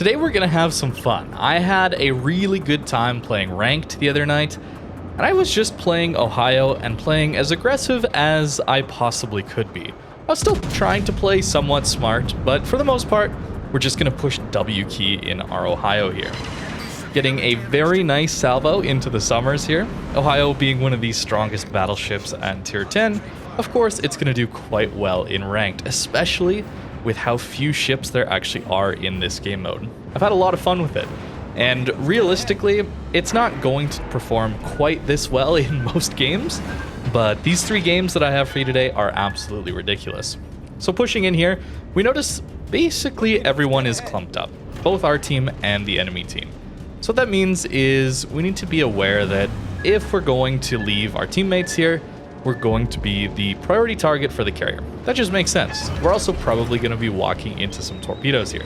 Today we're gonna have some fun. I had a really good time playing ranked the other night, and I was just playing Ohio and playing as aggressive as I possibly could be. I was still trying to play somewhat smart, but for the most part, we're just gonna push W key in our Ohio here. Getting a very nice salvo into the summers here. Ohio being one of the strongest battleships at tier 10, of course it's gonna do quite well in ranked, especially with how few ships there actually are in this game mode. I've had a lot of fun with it, and realistically, it's not going to perform quite this well in most games, but these 3 games that I have for you today are absolutely ridiculous. So pushing in here, we notice basically everyone is clumped up, both our team and the enemy team. So what that means is we need to be aware that if we're going to leave our teammates here, we're going to be the priority target for the carrier. That just makes sense. We're also probably going to be walking into some torpedoes here.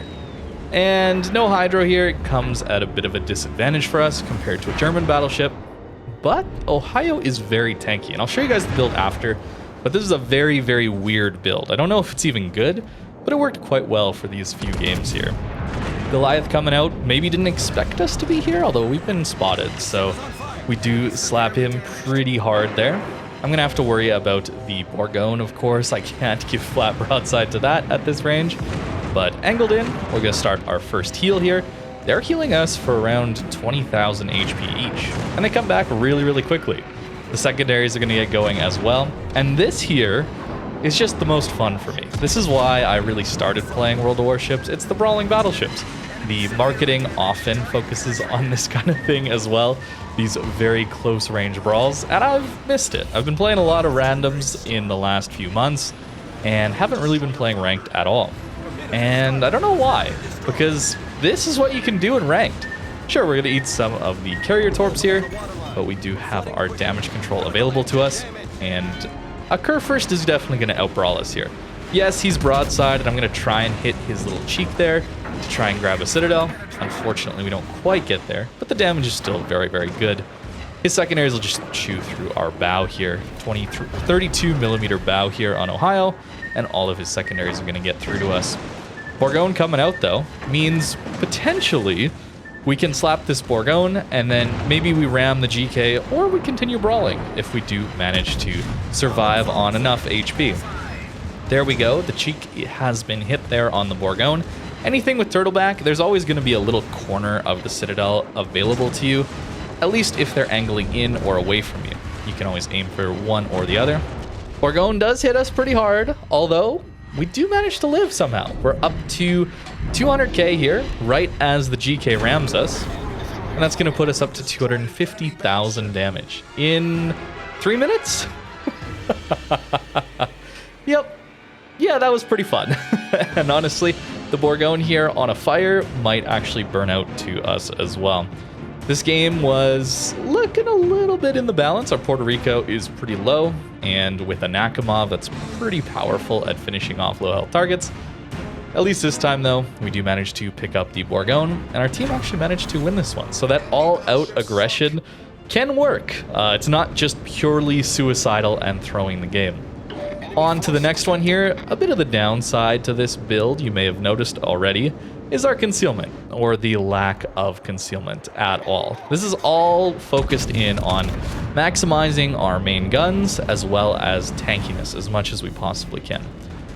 And no hydro here comes at a bit of a disadvantage for us compared to a German battleship. But Ohio is very tanky, and I'll show you guys the build after, but this is a very, very weird build. I don't know if it's even good, but it worked quite well for these few games here. Goliath coming out, maybe didn't expect us to be here, although we've been spotted, so we do slap him pretty hard there. I'm gonna have to worry about the Bourgogne, of course. I can't give flat broadside to that at this range, but angled in, we're gonna start our first heal here. They're healing us for around 20,000 HP each, and they come back really, really quickly. The secondaries are gonna get going as well, and this here is just the most fun for me. This is why I really started playing World of Warships. It's the brawling battleships. The marketing often focuses on this kind of thing as well, these very close range brawls, and I've missed it. I've been playing a lot of randoms in the last few months and haven't really been playing ranked at all. And I don't know why, because this is what you can do in ranked. Sure, we're gonna eat some of the carrier torps here, but we do have our damage control available to us, and a Kerr first is definitely gonna outbrawl us here. Yes, he's broadside, and I'm gonna try and hit his little cheek there to try and grab a citadel. Unfortunately, we don't quite get there, but the damage is still very, very good. His secondaries will just chew through our bow here, 32 millimeter bow here on Ohio, and all of his secondaries are gonna get through to us. Bourgogne coming out though means potentially we can slap this Bourgogne and then maybe we ram the GK, or we continue brawling if we do manage to survive on enough HP. There we go, the cheek has been hit there on the Bourgogne. Anything with turtleback, there's always going to be a little corner of the citadel available to you, at least if they're angling in or away from you. You can always aim for one or the other. Bourgogne does hit us pretty hard, although we do manage to live somehow. We're up to 200k here, right as the GK rams us, and that's going to put us up to 250,000 damage in 3 minutes? Yep. Yeah, that was pretty fun. And honestly, the Bourgogne here on a fire might actually burn out to us as well. This game was looking a little bit in the balance. Our Puerto Rico is pretty low, and with a Nakamov that's pretty powerful at finishing off low health targets. At least this time though, we do manage to pick up the Bourgogne, and our team actually managed to win this one. So that all-out aggression can work. It's not just purely suicidal and throwing the game. On to the next one here. A bit of the downside to this build, you may have noticed already, is our concealment, or the lack of concealment at all. This is all focused in on maximizing our main guns as well as tankiness as much as we possibly can.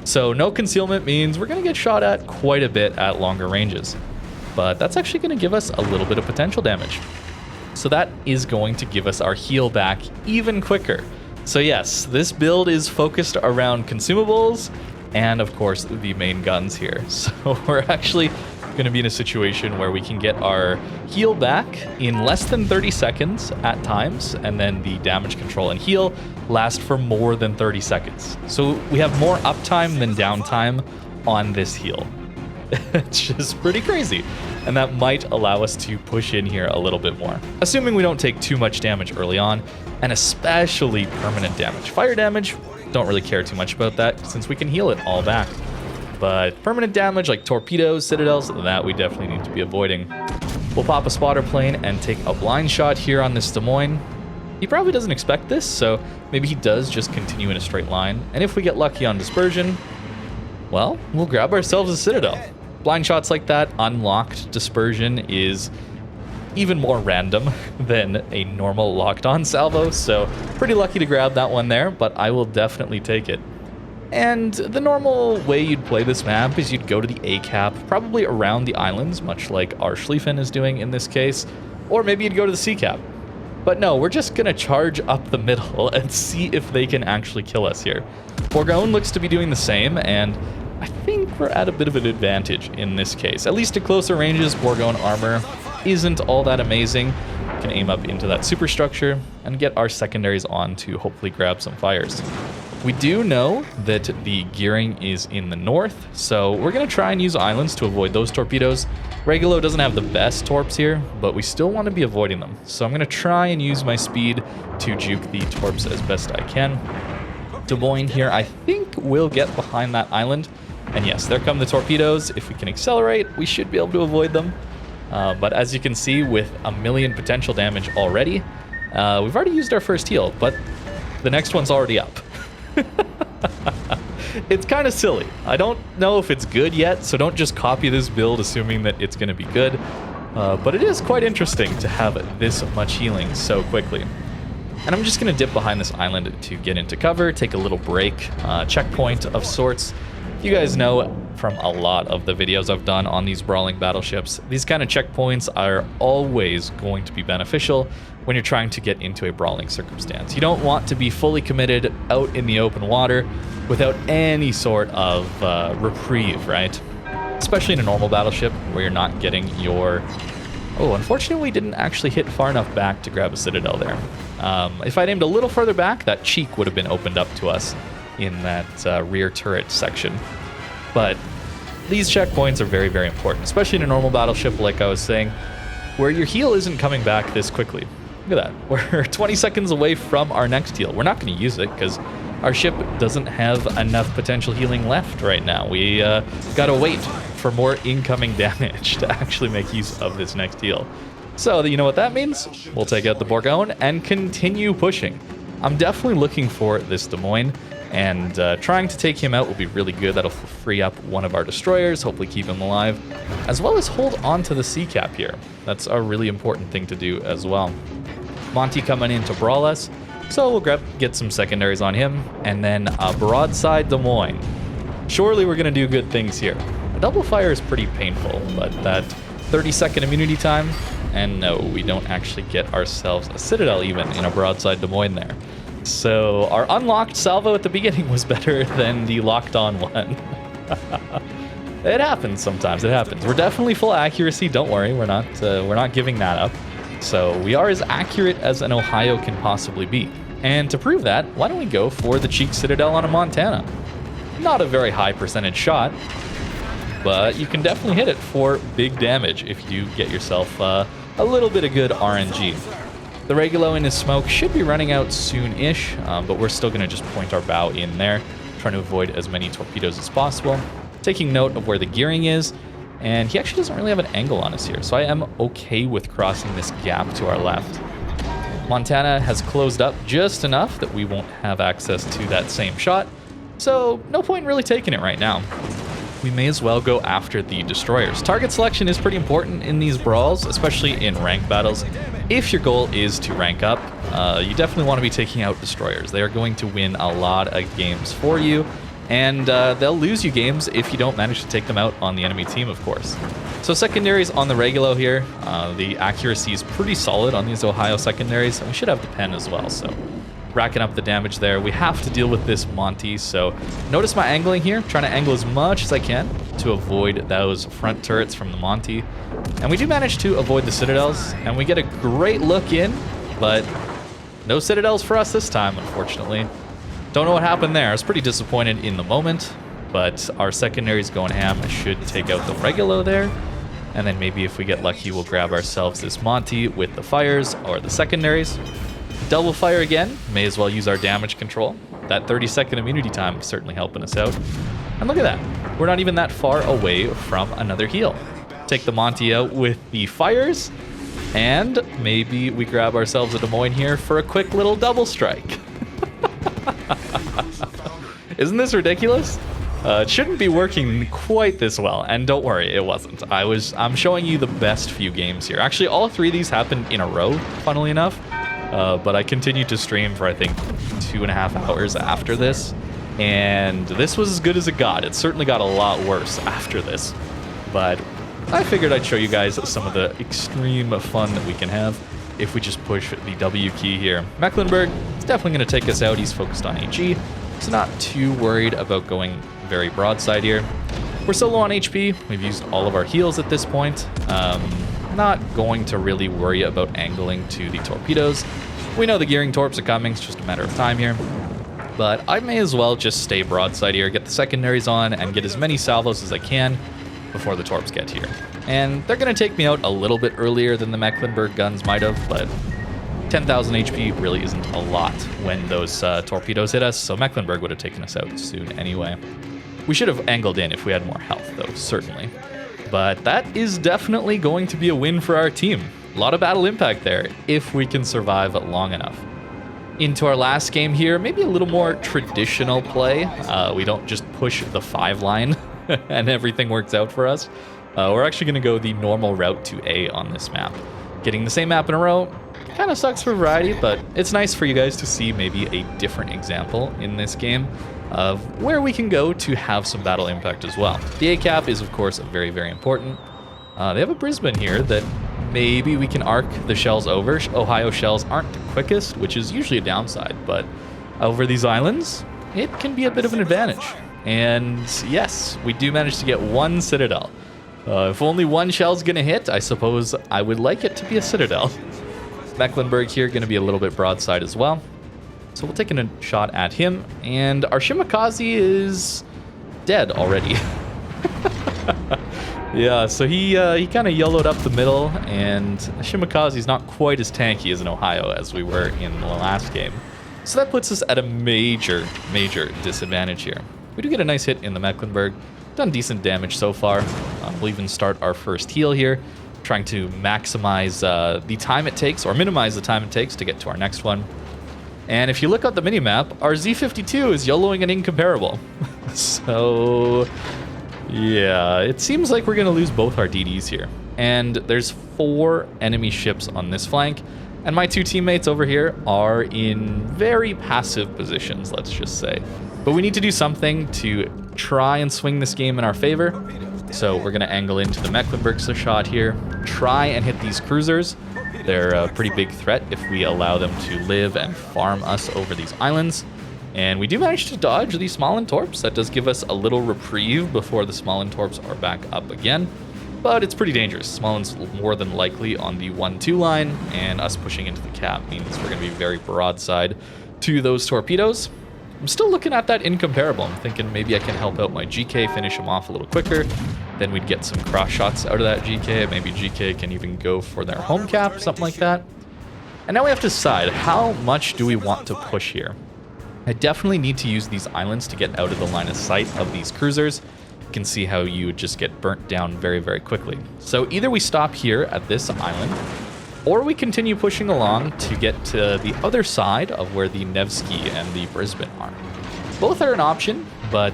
So no concealment means we're going to get shot at quite a bit at longer ranges, but that's actually going to give us a little bit of potential damage. So that is going to give us our heal back even quicker. So yes, this build is focused around consumables and of course the main guns here. So we're actually going to be in a situation where we can get our heal back in less than 30 seconds at times, and then the damage control and heal last for more than 30 seconds. So we have more uptime than downtime on this heal. It's just pretty crazy. And that might allow us to push in here a little bit more, assuming we don't take too much damage early on, and especially permanent damage. Fire damage, don't really care too much about that since we can heal it all back. But permanent damage like torpedoes, citadels, that we definitely need to be avoiding. We'll pop a spotter plane and take a blind shot here on this Des Moines. He probably doesn't expect this, so maybe he does just continue in a straight line. And if we get lucky on dispersion, well, we'll grab ourselves a citadel. Blind shots like that, unlocked dispersion is even more random than a normal locked on salvo, so pretty lucky to grab that one there, but I will definitely take it. And the normal way you'd play this map is you'd go to the A cap, probably around the islands, much like our Schlieffen is doing in this case, or maybe you'd go to the C cap. But no, we're just gonna charge up the middle and see if they can actually kill us here. Bourgogne looks to be doing the same, and I think we're at a bit of an advantage in this case. At least at closer ranges, Bourgogne armor isn't all that amazing. We can aim up into that superstructure and get our secondaries on to hopefully grab some fires. We do know that the gearing is in the north, so we're going to try and use islands to avoid those torpedoes. Regulo doesn't have the best torps here, but we still want to be avoiding them. So I'm going to try and use my speed to juke the torps as best I can. Des Moines here, I think, will get behind that island. And yes, there come the torpedoes. If we can accelerate, we should be able to avoid them. But as you can see, with a million potential damage already, we've already used our first heal, but the next one's already up. It's kind of silly. I don't know if it's good yet, so don't just copy this build assuming that it's going to be good. But it is quite interesting to have this much healing so quickly. And I'm just going to dip behind this island to get into cover, take a little break, checkpoint of sorts. You guys know from a lot of the videos I've done on these brawling battleships, these kind of checkpoints are always going to be beneficial when you're trying to get into a brawling circumstance. You don't want to be fully committed out in the open water without any sort of reprieve, right? Especially in a normal battleship where you're not getting your... Oh, unfortunately we didn't actually hit far enough back to grab a citadel there. If I'd aimed a little further back, that cheek would have been opened up to us in that rear turret section. But these checkpoints are very, very important, especially in a normal battleship, like I was saying, where your heal isn't coming back this quickly. Look at that. We're 20 seconds away from our next heal. We're not going to use it because our ship doesn't have enough potential healing left right now. We got to wait for more incoming damage to actually make use of this next heal. So you know what that means? We'll take out the Bourgogne and continue pushing. I'm definitely looking for this Des Moines, and trying to take him out will be really good. That'll free up one of our destroyers, hopefully keep him alive, as well as hold on to the C cap here. That's a really important thing to do as well. Monty coming in to brawl us, so we'll get some secondaries on him, and then a broadside Des Moines. Surely we're going to do good things here. A double fire is pretty painful, but that 30-second immunity time, and no, we don't actually get ourselves a citadel even in a broadside Des Moines there. So our unlocked salvo at the beginning was better than the locked on one. It happens sometimes, it happens. We're definitely full accuracy, don't worry, we're not giving that up. So we are as accurate as an Ohio can possibly be. And to prove that, why don't we go for the cheek citadel on a Montana? Not a very high percentage shot, but you can definitely hit it for big damage if you get yourself a little bit of good RNG. The Regulo in his smoke should be running out soon-ish, but we're still going to just point our bow in there, trying to avoid as many torpedoes as possible. Taking note of where the gearing is, and he actually doesn't really have an angle on us here, so I am okay with crossing this gap to our left. Montana has closed up just enough that we won't have access to that same shot, so no point in really taking it right now. We may as well go after the destroyers. Target selection is pretty important in these brawls, especially in rank battles. If your goal is to rank up, you definitely want to be taking out destroyers. They are going to win a lot of games for you, and they'll lose you games if you don't manage to take them out on the enemy team, of course. So secondaries on the Regulo here, the accuracy is pretty solid on these Ohio secondaries, and we should have the pen as well, so racking up the damage there. We have to deal with this Monty, so notice my angling here, trying to angle as much as I can to avoid those front turrets from the Monty. And we do manage to avoid the citadels, and we get a great look in, but no citadels for us this time, unfortunately. Don't know what happened there. I was pretty disappointed in the moment, but our secondaries going ham should take out the Regulo there. And then maybe if we get lucky, we'll grab ourselves this Monty with the fires or the secondaries. Double fire again, may as well use our damage control. That 30-second immunity time is certainly helping us out. And look at that, we're not even that far away from another heal. Take the Monty out with the fires, and maybe we grab ourselves a Des Moines here for a quick little double strike. Isn't this ridiculous? It shouldn't be working quite this well, and don't worry, it wasn't. I'm showing you the best few games here. Actually, all 3 of these happened in a row, funnily enough. But I continued to stream for, I think, 2.5 hours after this. And this was as good as it got. It certainly got a lot worse after this. But I figured I'd show you guys some of the extreme fun that we can have if we just push the W key here. Mecklenburg is definitely going to take us out. He's focused on HE, so not too worried about going very broadside here. We're so low on HP. We've used all of our heals at this point. Not going to really worry about angling to the torpedoes. We know the gearing torps are coming. It's just a matter of time here. But I may as well just stay broadside here, get the secondaries on, and get as many salvos as I can before the torps get here. And they're going to take me out a little bit earlier than the Mecklenburg guns might have, but 10,000 HP really isn't a lot when those torpedoes hit us, so Mecklenburg would have taken us out soon anyway. We should have angled in if we had more health, though, certainly. But that is definitely going to be a win for our team. A lot of battle impact there, if we can survive long enough. Into our last game here, maybe a little more traditional play. We don't just push the 5 line and everything works out for us. We're actually going to go the normal route to A on this map. Getting the same map in a row kind of sucks for variety, but it's nice for you guys to see maybe a different example in this game of where we can go to have some battle impact as well. The A cap is, of course, very, very important. They have a Brisbane here that maybe we can arc the shells over. Ohio shells aren't the quickest, which is usually a downside, but over these islands, it can be a bit of an advantage. And yes, we do manage to get 1 Citadel. If only 1 shell's gonna hit, I suppose I would like it to be a Citadel. Mecklenburg here gonna be a little bit broadside as well. So we'll take a shot at him, and our Shimakaze is dead already. Yeah, so he kind of yellowed up the middle, and Shimakaze's not quite as tanky as an Ohio as we were in the last game. So that puts us at a major, major disadvantage here. We do get a nice hit in the Mecklenburg. Done decent damage so far. We'll even start our first heal here, trying to maximize the time it takes, or minimize the time it takes to get to our next one. And if you look at the minimap, our Z52 is YOLOing an incomparable. So yeah, it seems like we're going to lose both our DDs here. And there's 4 enemy ships on this flank, and my 2 teammates over here are in very passive positions, let's just say. But we need to do something to try and swing this game in our favor. So we're going to angle into the Mecklenburg shot here, try and hit these cruisers. They're a pretty big threat if we allow them to live and farm us over these islands. And we do manage to dodge the Smallen torps. That does give us a little reprieve before the Smallen torps are back up again. But it's pretty dangerous. Smallen's more than likely on the 1-2 line, and us pushing into the cap means we're going to be very broadside to those torpedoes. I'm still looking at that incomparable. I'm thinking maybe I can help out my GK, finish him off a little quicker. Then we'd get some cross shots out of that GK. Maybe GK can even go for their home cap, something like that. And now we have to decide, how much do we want to push here? I definitely need to use these islands to get out of the line of sight of these cruisers. You can see how you would just get burnt down very, very quickly. So either we stop here at this island, or we continue pushing along to get to the other side of where the Nevsky and the Brisbane are. Both are an option, but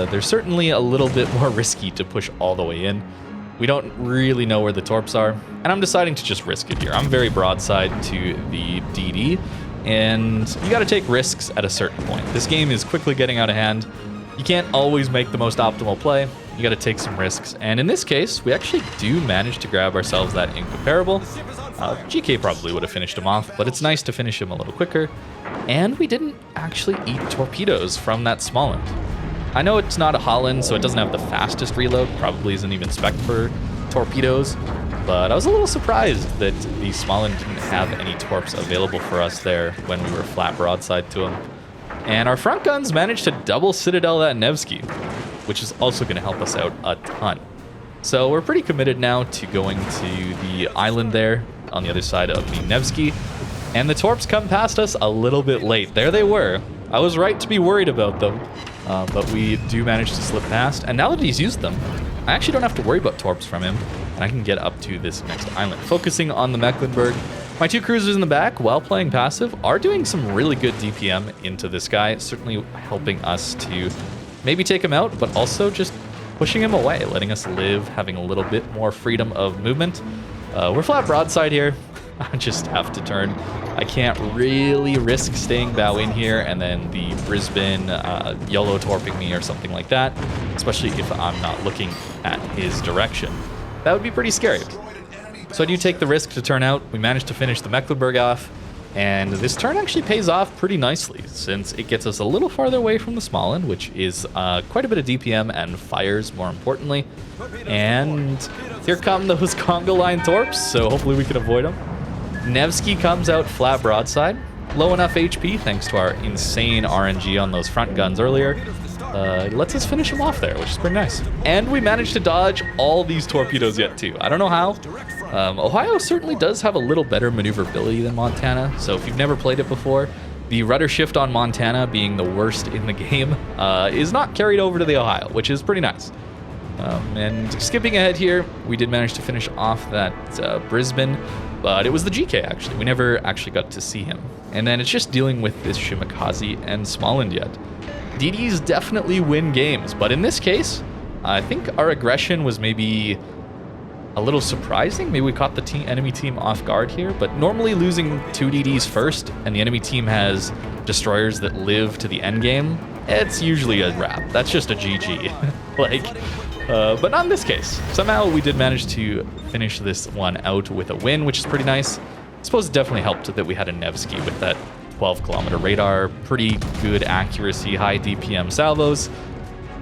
they're certainly a little bit more risky to push all the way in. We don't really know where the torps are, and I'm deciding to just risk it here. I'm very broadside to the DD, and you got to take risks at a certain point. This game is quickly getting out of hand. You can't always make the most optimal play. You got to take some risks, and in this case, we actually do manage to grab ourselves that incomparable. GK probably would have finished him off, but it's nice to finish him a little quicker. And we didn't actually eat torpedoes from that Smallen. I know it's not a Holland, so it doesn't have the fastest reload, probably isn't even spec for torpedoes, but I was a little surprised that the Smallen didn't have any torps available for us there when we were flat broadside to him. And our front guns managed to double Citadel that Nevsky, which is also going to help us out a ton. So we're pretty committed now to going to the island there on the other side of the Nevsky. And the torps come past us a little bit late. There they were. I was right to be worried about them, but we do manage to slip past. And now that he's used them, I actually don't have to worry about torps from him, and I can get up to this next island. Focusing on the Mecklenburg, my 2 cruisers in the back, while playing passive, are doing some really good DPM into this guy, certainly helping us to maybe take him out, but also just pushing him away, letting us live, having a little bit more freedom of movement. We're flat broadside here. I just have to turn. I can't really risk staying bow in here and then the Brisbane YOLO torping me or something like that, especially if I'm not looking at his direction. That would be pretty scary. So I do take the risk to turn out. We managed to finish the Mecklenburg off, and this turn actually pays off pretty nicely since it gets us a little farther away from the Smalland, which is quite a bit of DPM and fires, more importantly. And here come those Conga line torps, so hopefully we can avoid them. Nevsky comes out flat broadside, low enough HP thanks to our insane RNG on those front guns earlier. Lets us finish him off there, which is pretty nice. And we managed to dodge all these torpedoes yet too. I don't know how. Ohio certainly does have a little better maneuverability than Montana, so if you've never played it before, the rudder shift on Montana being the worst in the game is not carried over to the Ohio, which is pretty nice. And skipping ahead here, we did manage to finish off that Brisbane, but it was the GK actually. We never actually got to see him. And then it's just dealing with this Shimakaze and Smalland yet. DDs definitely win games, but in this case, I think our aggression was maybe a little surprising. Maybe we caught the enemy team off guard here, but normally losing 2 DDs first and the enemy team has destroyers that live to the end game, it's usually a wrap. That's just a GG. But not in this case. Somehow we did manage to finish this one out with a win, which is pretty nice. I suppose it definitely helped that we had a Nevsky with that 12-kilometer radar, pretty good accuracy, high DPM salvos.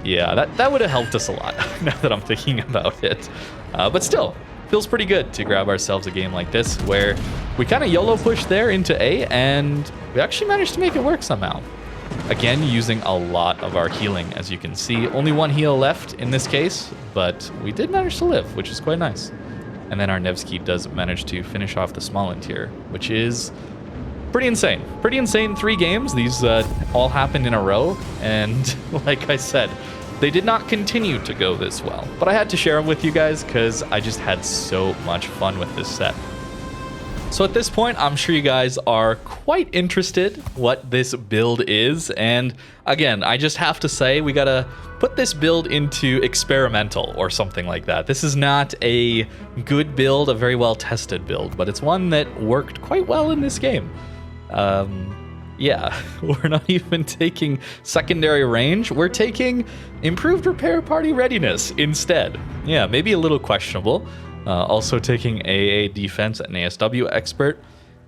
Yeah, that would have helped us a lot, now that I'm thinking about it. But still, feels pretty good to grab ourselves a game like this, where we kind of YOLO pushed there into A, and we actually managed to make it work somehow. Again, using a lot of our healing, as you can see. Only 1 heal left in this case, but we did manage to live, which is quite nice. And then our Nevsky does manage to finish off the Smalland here, which is pretty insane. Pretty insane 3 games. These all happened in a row, and like I said, they did not continue to go this well. But I had to share them with you guys because I just had so much fun with this set. So at this point, I'm sure you guys are quite interested what this build is. And again, I just have to say, we gotta put this build into experimental or something like that. This is not a good build, a very well tested build, but it's one that worked quite well in this game. Yeah, we're not even taking secondary range. We're taking improved repair party readiness instead. Yeah, maybe a little questionable. Also taking AA defense and ASW expert.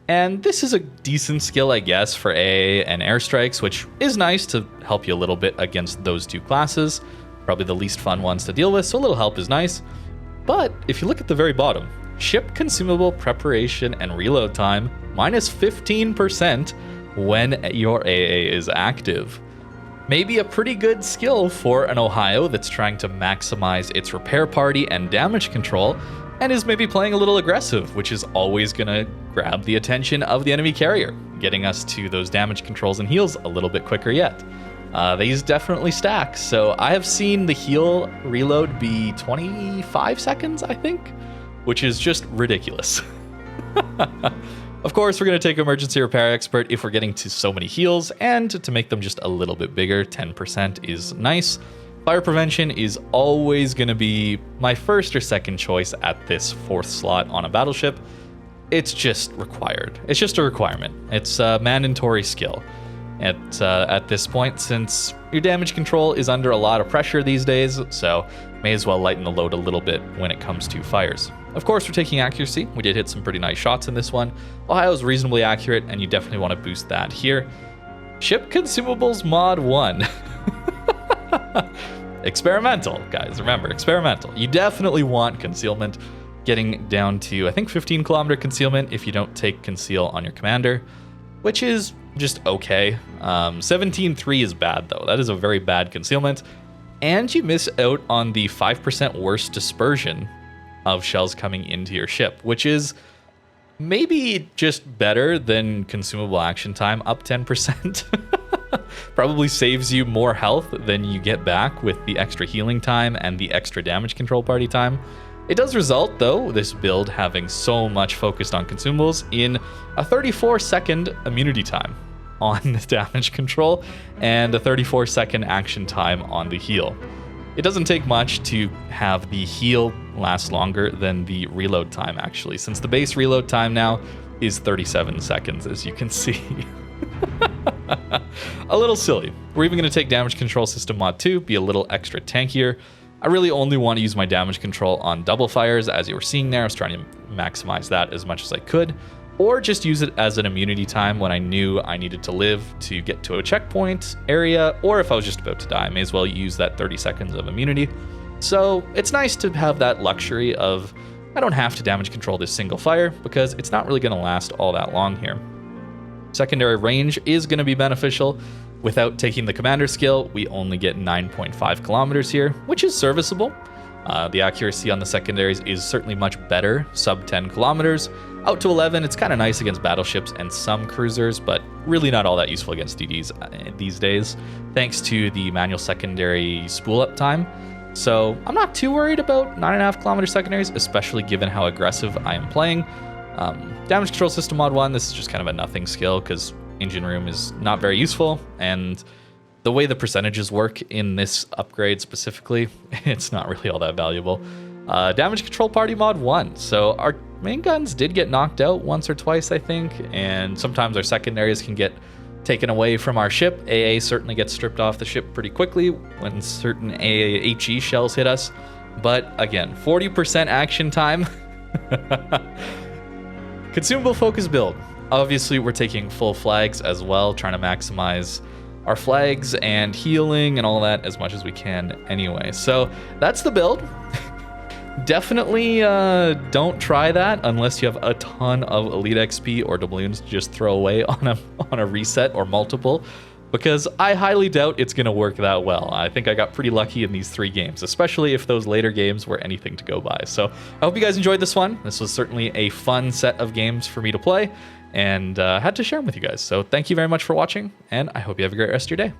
And this is a decent skill, I guess, for AA and airstrikes, which is nice to help you a little bit against those 2 classes. Probably the least fun ones to deal with, so a little help is nice. But if you look at the very bottom, ship consumable preparation and reload time, minus 15% when your AA is active. Maybe a pretty good skill for an Ohio that's trying to maximize its repair party and damage control, and is maybe playing a little aggressive, which is always gonna grab the attention of the enemy carrier, getting us to those damage controls and heals a little bit quicker yet. These definitely stack, so I have seen the heal reload be 25 seconds, I think, which is just ridiculous. Of course, we're going to take Emergency Repair Expert if we're getting to so many heals, and to make them just a little bit bigger, 10% is nice. Fire Prevention is always going to be my first or second choice at this 4th slot on a battleship. It's just required. It's just a requirement. It's a mandatory skill at this point, since your damage control is under a lot of pressure these days, so may as well lighten the load a little bit when it comes to fires. Of course, we're taking accuracy. We did hit some pretty nice shots in this one. Ohio's reasonably accurate, and you definitely want to boost that here. Ship Consumables Mod 1. Experimental, guys. Remember, experimental. You definitely want concealment. Getting down to, I think, 15-kilometer concealment if you don't take conceal on your commander, which is just okay. 17.3 is bad, though. That is a very bad concealment. And you miss out on the 5% worse dispersion of shells coming into your ship, which is maybe just better than consumable action time, up 10%. Probably saves you more health than you get back with the extra healing time and the extra damage control party time. It does result, though, this build having so much focused on consumables, in a 34-second immunity time on the damage control and a 34-second action time on the heal. It doesn't take much to have the heal last longer than the reload time, actually, since the base reload time now is 37 seconds, as you can see. A little silly. We're even going to take damage control system mod 2, be a little extra tankier. I really only want to use my damage control on double fires, as you were seeing there. I was trying to maximize that as much as I could, or just use it as an immunity time when I knew I needed to live to get to a checkpoint area, or if I was just about to die, I may as well use that 30 seconds of immunity. So it's nice to have that luxury of, I don't have to damage control this single fire, because it's not really going to last all that long here. Secondary range is going to be beneficial. Without taking the commander skill, we only get 9.5 kilometers here, which is serviceable. The accuracy on the secondaries is certainly much better, sub 10 kilometers. Out to 11, it's kind of nice against battleships and some cruisers, but really not all that useful against DDs these days, thanks to the manual secondary spool up time. So I'm not too worried about 9.5 kilometer secondaries, especially given how aggressive I am playing. Damage control system mod 1, this is just kind of a nothing skill because engine room is not very useful, and the way the percentages work in this upgrade specifically, it's not really all that valuable. Damage control party mod 1. So our main guns did get knocked out once or twice, I think, and sometimes our secondaries can get taken away from our ship. AA certainly gets stripped off the ship pretty quickly when certain AAHE shells hit us. But again, 40% action time. Consumable focus build. Obviously, we're taking full flags as well, trying to maximize our flags and healing and all that as much as we can anyway. So that's the build. Definitely don't try that unless you have a ton of elite XP or doubloons to just throw away on a reset or multiple, because I highly doubt it's going to work that well. I think I got pretty lucky in these 3 games, especially if those later games were anything to go by. So I hope you guys enjoyed this one. This was certainly a fun set of games for me to play, and had to share them with you guys. So thank you very much for watching, and I hope you have a great rest of your day.